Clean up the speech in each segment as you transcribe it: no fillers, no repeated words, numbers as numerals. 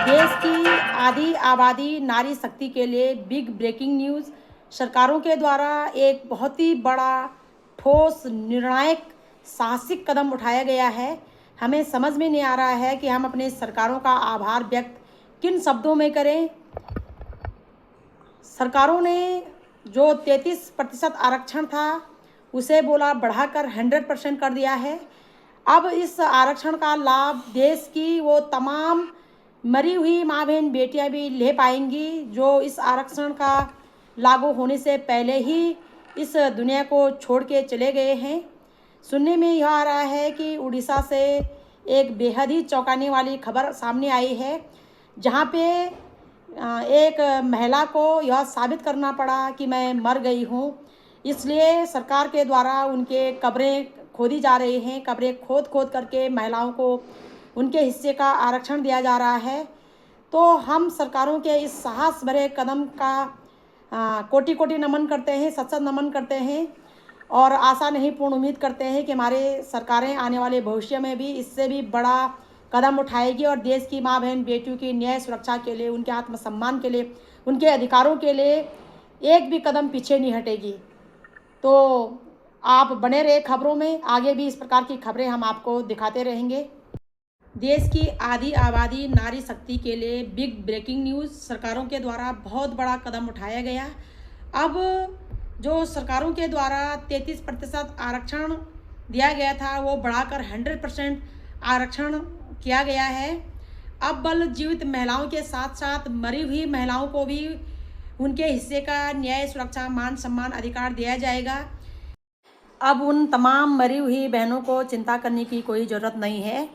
देश की आधी आबादी नारी शक्ति के लिए बिग ब्रेकिंग न्यूज़। सरकारों के द्वारा एक बहुत ही बड़ा ठोस निर्णायक साहसिक कदम उठाया गया है। हमें समझ में नहीं आ रहा है कि हम अपने सरकारों का आभार व्यक्त किन शब्दों में करें। सरकारों ने जो 33% आरक्षण था उसे बोला बढ़ाकर 100% कर दिया है। अब इस आरक्षण का लाभ देश की वो तमाम मरी हुई माँ बहन बेटियां भी ले पाएंगी जो इस आरक्षण का लागू होने से पहले ही इस दुनिया को छोड़ के चले गए हैं। सुनने में यह आ रहा है कि उड़ीसा से एक बेहद ही चौंकाने वाली खबर सामने आई है, जहाँ पे एक महिला को यह साबित करना पड़ा कि मैं मर गई हूँ, इसलिए सरकार के द्वारा उनके कब्रें खोदी जा रही हैं। कब्रें खोद खोद करके महिलाओं को उनके हिस्से का आरक्षण दिया जा रहा है। तो हम सरकारों के इस साहस भरे कदम का कोटि कोटि नमन करते हैं, सत सत नमन करते हैं और आशा नहीं पूर्ण उम्मीद करते हैं कि हमारे सरकारें आने वाले भविष्य में भी इससे भी बड़ा कदम उठाएगी और देश की माँ बहन बेटियों की न्याय सुरक्षा के लिए, उनके आत्मसम्मान के लिए, उनके अधिकारों के लिए एक भी कदम पीछे नहीं हटेगी। तो आप बने रहे खबरों में, आगे भी इस प्रकार की खबरें हम आपको दिखाते रहेंगे। देश की आधी आबादी नारी शक्ति के लिए बिग ब्रेकिंग न्यूज़। सरकारों के द्वारा बहुत बड़ा कदम उठाया गया। अब जो सरकारों के द्वारा 33% आरक्षण दिया गया था वो बढ़ाकर 100% आरक्षण किया गया है। अब बल जीवित महिलाओं के साथ साथ मरी हुई महिलाओं को भी उनके हिस्से का न्याय, सुरक्षा, मान सम्मान, अधिकार दिया जाएगा। अब उन तमाम मरी हुई बहनों को चिंता करने की कोई ज़रूरत नहीं है,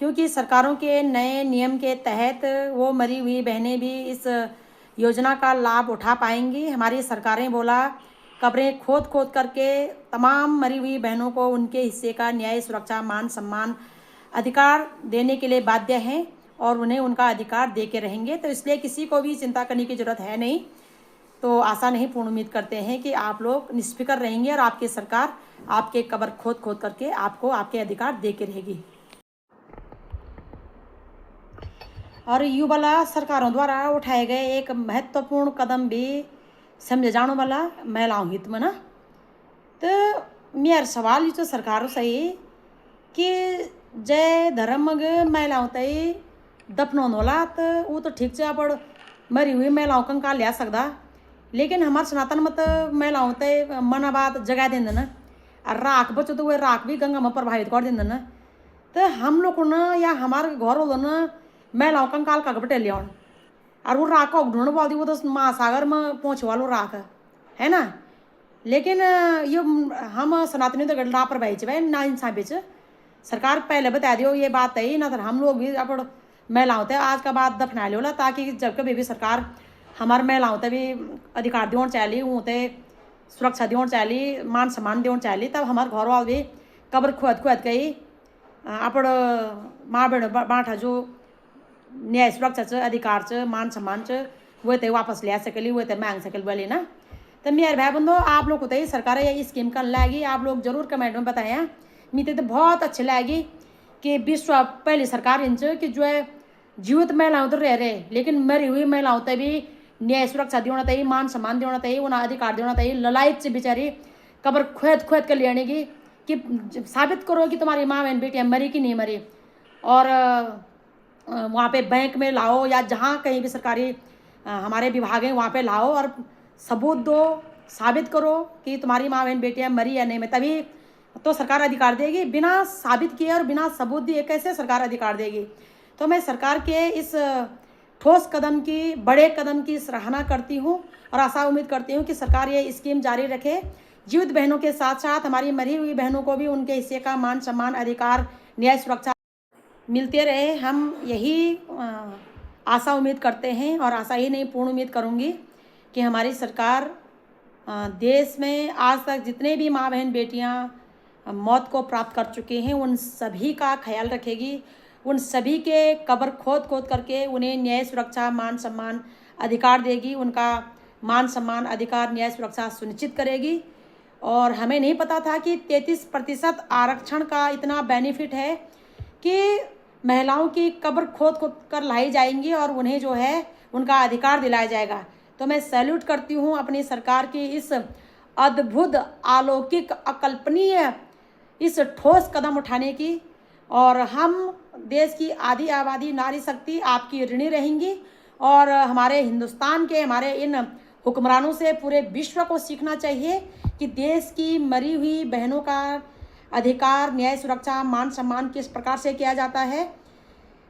क्योंकि सरकारों के नए नियम के तहत वो मरी हुई बहनें भी इस योजना का लाभ उठा पाएंगी। हमारी सरकारें बोला कब्रें खोद खोद करके तमाम मरी हुई बहनों को उनके हिस्से का न्याय, सुरक्षा, मान सम्मान, अधिकार देने के लिए बाध्य हैं और उन्हें उनका अधिकार दे के रहेंगे। तो इसलिए किसी को भी चिंता करने की ज़रूरत है नहीं। तो आशा नहीं पूर्ण उम्मीद करते हैं कि आप लोग निष्फिक्र रहेंगे और आपकी सरकार आपके कब्र खोद खोद करके आपको आपके अधिकार दे के रहेगी। और यू वाला सरकारों द्वारा उठाए गए एक महत्वपूर्ण कदम भी समझे जाने वाला महिलाओं हित में ना। तो मेरा सवाल तो सरकारों से ही कि जय धर्म महिलाओं तय दफनौन वाला तो वो तो ठीक से आप मरी हुई महिलाओं का लिया सकता, लेकिन हमारे सनातन में तो महिलाओं तय मना बात जगा देंगे ना और राख बचो तो वह राख भी गंगा में प्रभावित कर देंगे ना। तो हम लोग ना या हमारे घर वालों ना महिलाओं कंकाल का बटे लिया और वो राख को ढूंढ बोल दी, वो तो महासागर में पहुँचे वालों राख है ना। लेकिन ये हम सनातनी तो लापरवाही भाई ना इंसान बेच सरकार पहले बता दियो ये बात है ना, तो हम लोग भी अब महिलाओं तक आज का बात दफना लो, ताकि जब कभी भी सरकार हमारे महिलाओं तक भी अधिकार देना चाहिए, उनते सुरक्षा देना चाहिए, मान सम्मान देना चाहिए, तब हमारे घर वाले भी कब्र खुद खुद के ही अपन माँ बहन बाँटा जो न्याय सुरक्षा च अधिकार च मान सम्मान च वो तो वापस ले सकेली, वो तो मांग सकेल बोली ना। तो मेरे भाई बंधो आप लोग को तो सरकार ये स्कीम कर लाएगी, आप लोग जरूर कमेंट में बताएं। मुझे तो बहुत अच्छी लगी कि विश्व पहली सरकार इन कि जो है जीवित महिलाओं तो रह रहे, लेकिन मरी हुई महिलाओं तक भी न्याय सुरक्षा देना चाहिए, मान सम्मान देना चाहिए, उन्हें अधिकार देना चाहिए। ललायत से बेचारी कब्र खोद खोद कर लेने की कि साबित करो कि तुम्हारी माँ बहन बेटियाँ मरी कि नहीं मरी, और वहाँ पे बैंक में लाओ या जहाँ कहीं भी सरकारी हमारे विभाग हैं वहाँ पे लाओ और सबूत दो, साबित करो कि तुम्हारी माँ बहन बेटियाँ मरी या नहीं मरी, तभी तो सरकार अधिकार देगी। बिना साबित किए और बिना सबूत दिए कैसे सरकार अधिकार देगी। तो मैं सरकार के इस ठोस कदम की, बड़े कदम की सराहना करती हूँ और आशा उम्मीद करती हूँ कि सरकार ये स्कीम जारी रखे। जीवित बहनों के साथ साथ हमारी मरी हुई बहनों को भी उनके हिस्से का मान सम्मान, अधिकार, न्याय सुरक्षा मिलते रहे। हम यही आशा उम्मीद करते हैं और आशा ही नहीं पूर्ण उम्मीद करूँगी कि हमारी सरकार देश में आज तक जितने भी माँ बहन बेटियाँ मौत को प्राप्त कर चुके हैं उन सभी का ख्याल रखेगी, उन सभी के कब्र खोद खोद करके उन्हें न्याय सुरक्षा, मान सम्मान, अधिकार देगी, उनका मान सम्मान, अधिकार, न्याय सुरक्षा सुनिश्चित करेगी। और हमें नहीं पता था कि 33% आरक्षण का इतना बेनिफिट है कि महिलाओं की कब्र खोद खोद कर लाई जाएंगी और उन्हें जो है उनका अधिकार दिलाया जाएगा। तो मैं सैल्यूट करती हूँ अपनी सरकार की इस अद्भुत, अलौकिक, अकल्पनीय इस ठोस कदम उठाने की। और हम देश की आधी आबादी नारी शक्ति आपकी ऋणी रहेंगी और हमारे हिंदुस्तान के, हमारे इन हुक्मरानों से पूरे विश्व को सीखना चाहिए कि देश की मरी हुई बहनों का अधिकार, न्याय, सुरक्षा, मान सम्मान किस प्रकार से किया जाता है,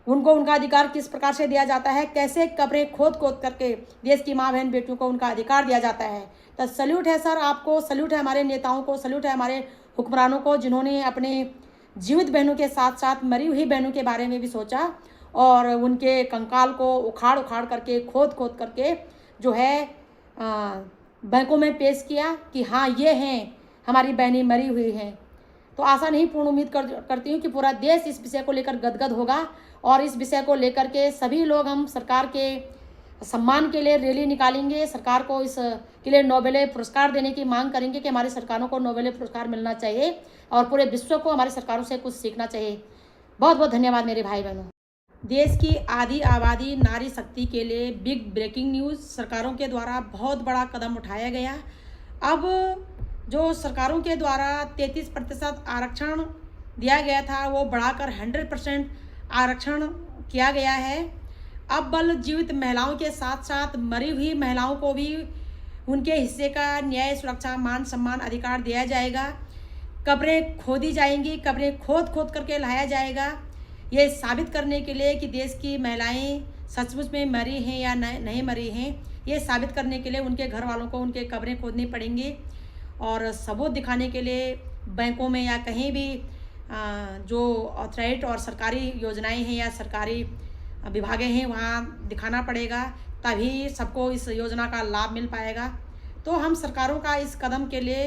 उनको उनका अधिकार किस प्रकार से दिया जाता है, कैसे कब्रें खोद खोद करके देश की माँ बहन बेटियों को उनका अधिकार दिया जाता है। तो सल्यूट है सर आपको, सल्यूट है हमारे नेताओं को, सल्यूट है हमारे हुक्मरानों को, जिन्होंने अपने जीवित बहनों के साथ साथ मरी हुई बहनों के बारे में भी सोचा और उनके कंकाल को उखाड़ उखाड़ करके, खोद खोद करके जो है बैंकों में पेश किया कि हाँ ये हैं हमारी बहनें मरी हुई हैं। तो आशा नहीं, पूर्ण उम्मीद करती हूँ कि पूरा देश इस विषय को लेकर गदगद होगा और इस विषय को लेकर के सभी लोग हम सरकार के सम्मान के लिए रैली निकालेंगे, सरकार को इस के लिए नोबेल पुरस्कार देने की मांग करेंगे कि हमारी सरकारों को नोबेल पुरस्कार मिलना चाहिए और पूरे विश्व को हमारी सरकारों से कुछ सीखना चाहिए। बहुत बहुत धन्यवाद मेरे भाई बहनों। देश की आधी आबादी नारी शक्ति के लिए बिग ब्रेकिंग न्यूज़, सरकारों के द्वारा बहुत बड़ा कदम उठाया गया। अब जो सरकारों के द्वारा 33% आरक्षण दिया गया था वो बढ़ाकर 100% आरक्षण किया गया है। अब बल जीवित महिलाओं के साथ साथ मरी हुई महिलाओं को भी उनके हिस्से का न्याय, सुरक्षा, मान सम्मान, अधिकार दिया जाएगा। कब्रें खोदी जाएंगी, कब्रें खोद खोद करके लाया जाएगा, ये साबित करने के लिए कि देश की महिलाएं सचमुच में मरी हैं या नहीं मरी हैं। ये साबित करने के लिए उनके घर वालों को उनके कब्रें खोदनी पड़ेंगी और सबूत दिखाने के लिए बैंकों में या कहीं भी जो ऑथराइज और सरकारी योजनाएं हैं या सरकारी विभागें हैं वहाँ दिखाना पड़ेगा, तभी सबको इस योजना का लाभ मिल पाएगा। तो हम सरकारों का इस कदम के लिए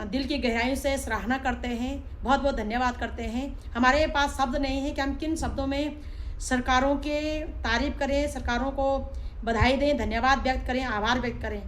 दिल की गहराइयों से सराहना करते हैं, बहुत बहुत धन्यवाद करते हैं। हमारे पास शब्द नहीं है कि हम किन शब्दों में सरकारों के तारीफ़ करें, सरकारों को बधाई दें, धन्यवाद व्यक्त करें, आभार व्यक्त करें।